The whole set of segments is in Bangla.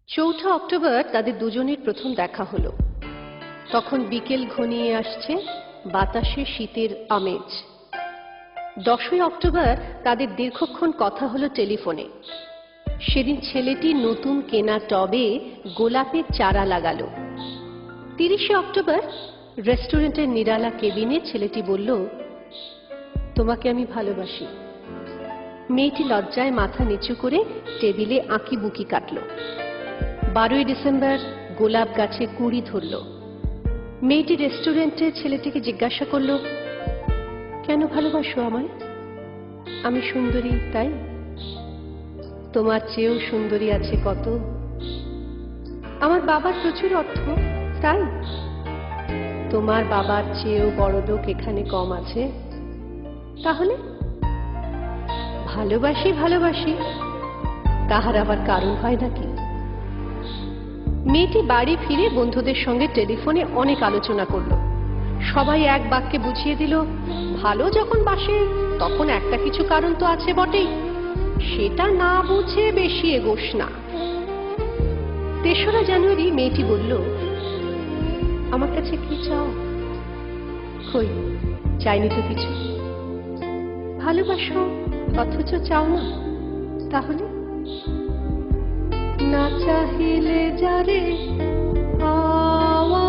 চৌঠা অক্টোবর তাদের দুজনের প্রথম দেখা হলো। তখন বিকেল ঘনিয়ে আসছে, বাতাসে শীতের আমেজ। 10ই অক্টোবর তাদের দীর্ঘক্ষণ কথা হলো টেলিফোনে। সেদিন ছেলেটি নতুন কেনা টবে গোলাপের চারা লাগালো। 30শে অক্টোবর রেস্টুরেন্টের নিরালা কেবিনে ছেলেটি বলল, তোমাকে আমি ভালোবাসি। মেয়েটি লজ্জায় মাথা নিচু করে টেবিলে আঁকিবুকি কাটল। 12ই ডিসেম্বর গোলাপ গাছে কুঁড়ি ধরল। মেয়েটি রেস্টুরেন্টে ছেলেটিকে জিজ্ঞাসা করল, কেন ভালোবাসো আমায়? আমি সুন্দরী তাই? তোমার চেয়েও সুন্দরী আছে কত। আমার বাবার প্রচুর অর্থ তাই? তোমার বাবার চেয়েও বড়লোক এখানে কম আছে। তাহলে ভালোবাসি ভালোবাসি, তাহার আবার কারণ হয় নাকি? মেয়েটি বাড়ি ফিরে বন্ধুদের সঙ্গে টেলিফোনে অনেক আলোচনা করল। সবাই এক বাক্যে বুঝিয়ে দিল, ভালো যখন বাসে তখন একটা কিছু কারণ তো আছে বটেই, সেটা না বুঝে বেশি এগোস না। 3রা জানুয়ারি মেয়েটি বলল, আমার কাছে কি চাও? কই, চাইনি তো কিছু। ভালোবাসো অথচ চাও না, তাহলে? না চাহিলে যারে পাওয়া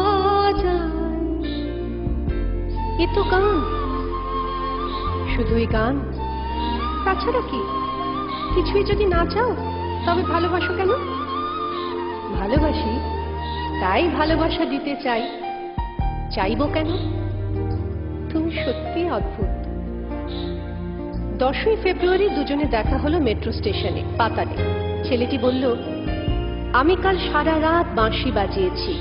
যায়। এ তো গান, শুধুই গান, তাছাড়া কি? কিছুই যদি না চাও তবে ভালোবাসো কেন? ভালোবাসি তাই ভালোবাসা দিতে চাই। চাইবো কেন? তুমি সত্যি অদ্ভুত। 10ই ফেব্রুয়ারি দুজনে দেখা হলো মেট্রো স্টেশনে পাতালে। ছেলেটি বলল, আমি কাল সারা রাত বাঁশি বাজিয়েছি।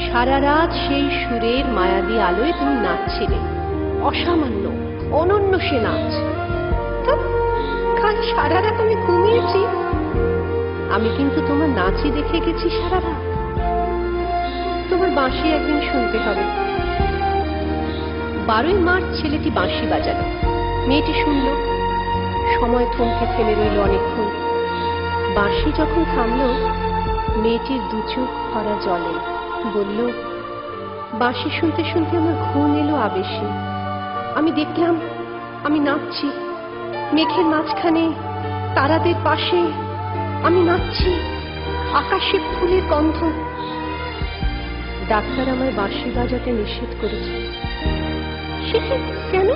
সারা রাত সেই সুরের মায়াবী আলোয় তুমি নাচছিলে। অসামান্য অনন্য সে নাচ। কাল সারা রাত আমি ঘুমিয়েছি, আমি কিন্তু তোমার নাচই দেখে গেছি সারা রাত। তোমার বাঁশি একদিন শুনতে হবে। 12ই মার্চ ছেলেটি বাঁশি বাজালো। মেয়েটি শুনল। সময় থমকে থেমে রইল অনেকক্ষণ। বাঁশি যখন থামল, মেয়েটির দু চোখ ভরা জলে। বলল, বাঁশি শুনতে শুনতে আমার ঘুম এলো আবেশে। আমি দেখলাম আমি নাচছি মেঘের মাঝখানে, তারাদের পাশে। আমি নাচছি, আকাশে ফুলের গন্ধ। ডাক্তার আমায় বাঁশি বাজাতে নিষেধ করেছে। সে কেন?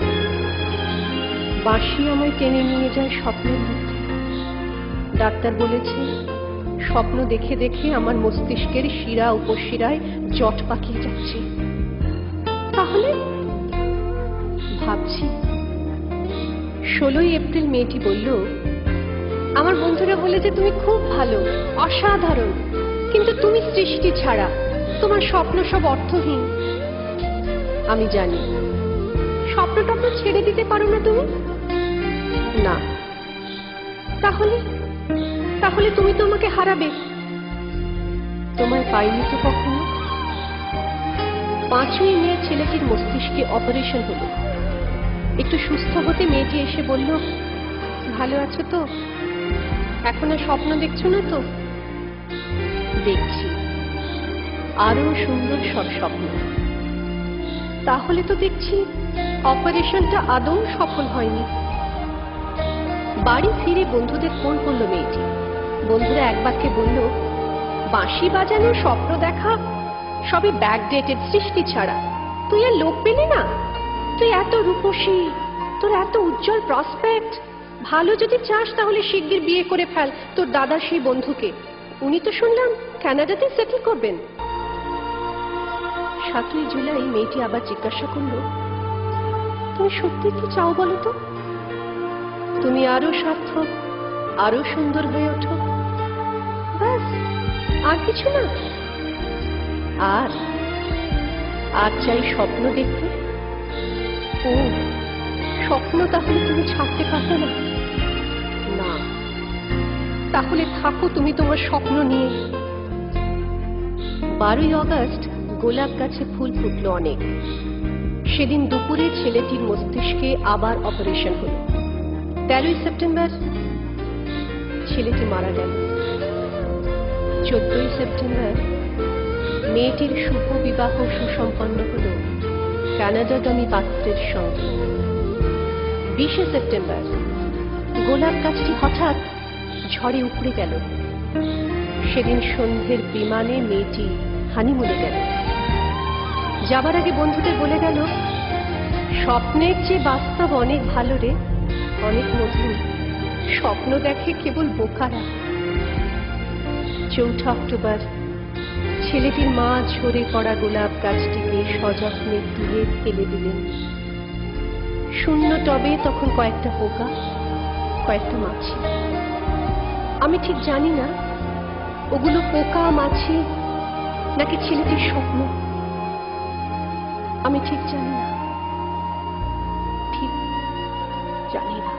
বাঁশি আমায় টেনে নিয়ে যায় স্বপ্নের মধ্যে। ডাক্তার বলেছে, স্বপ্ন দেখে দেখে আমার মস্তিষ্কের শিরা উপশিরায় জট পাকিয়ে যাচ্ছে। তাহলে ভাবছি। 16ই এপ্রিল মেয়েটি বলল, আমার বন্ধুরা বলে যে তুমি খুব ভালো, অসাধারণ, কিন্তু তুমি সৃষ্টি ছাড়া, তোমার স্বপ্ন সব অর্থহীন। আমি জানি। স্বপ্ন টপ্ন ছেড়ে দিতে পারো না তুমি? না। তাহলে তাহলে তুমি তো আমাকে হারাবে। তোমায় পাইনি তো কখনো। 5ই মে ছেলেটির মস্তিষ্কে অপারেশন হলো। একটু সুস্থ হতে মেয়েটি এসে বলল, ভালো আছো তো? এখন আর স্বপ্ন দেখছো না তো? দেখছি, আরো সুন্দর সব স্বপ্ন। তাহলে তো দেখছি অপারেশনটা আদৌ সফল হয়নি। বাড়ি ফিরে বন্ধুদের ফোন করলো মেয়েটি। বন্ধুরা এক বাক্যে বলল, বাঁশি বাজানো, স্বপ্ন দেখা সবই ব্যাকডেটেড, সৃষ্টি ছাড়া। তুই আর লোক পেলি না? তুই এত রূপসী, তোর এত উজ্জ্বল প্রসপেক্ট। ভালো যদি চাস তাহলে শিগগির বিয়ে করে ফেল তোর দাদার সেই বন্ধুকে। উনি তো শুনলাম কানাডাতে সেটেল করবেন। 7ই জুলাই মেয়েটি আবার জিজ্ঞাসা করল, তুমি সত্যি কি চাও বলো তো? তুমি আরো সার্থক, আরো সুন্দর হয়ে ওঠো, ব্যাস, আর কিছু না? আর আর চাই স্বপ্ন দেখতে। ও স্বপ্ন তাহলে তুমি ছাড়তে পারবে না? না। তাহলে থাকো তুমি তোমার স্বপ্ন নিয়ে। 12ই অগস্ট গোলাপ গাছে ফুল ফুটলো অনেক। সেদিন দুপুরে ছেলেটির মস্তিষ্কে আবার অপারেশন হলো। 13ই সেপ্টেম্বর ছেলেটি মারা গেল। 14ই সেপ্টেম্বর মেয়েটির শুভ বিবাহ সুসম্পন্ন হল কানাডাগামী পাত্রের সঙ্গে। 20শে সেপ্টেম্বর গোলাপ গাছটি হঠাৎ ঝড়ে উপড়ে গেল। সেদিন সন্ধ্যের বিমানে মেয়েটি হানিমুনে গেল। যাবার আগে বন্ধুদের বলে গেল, স্বপ্নের চেয়ে বাস্তব অনেক ভালো রে, অনেক মধুর। স্বপ্ন দেখে কেবল বোকারা। 4 অক্টোবর ছেলেটির মা ঝরে পড়া গোলাপ গাছটিকে সযত্নে তুলে ফেলে দিলেন। শূন্য টবে তখন কয়েকটা পোকা, কয়েকটা মাছি। আমি ঠিক জানি না ওগুলো পোকা, মাছি নাকি ছেলেটির স্বপ্ন। আমি ঠিক জানি না, ঠিক জানি না।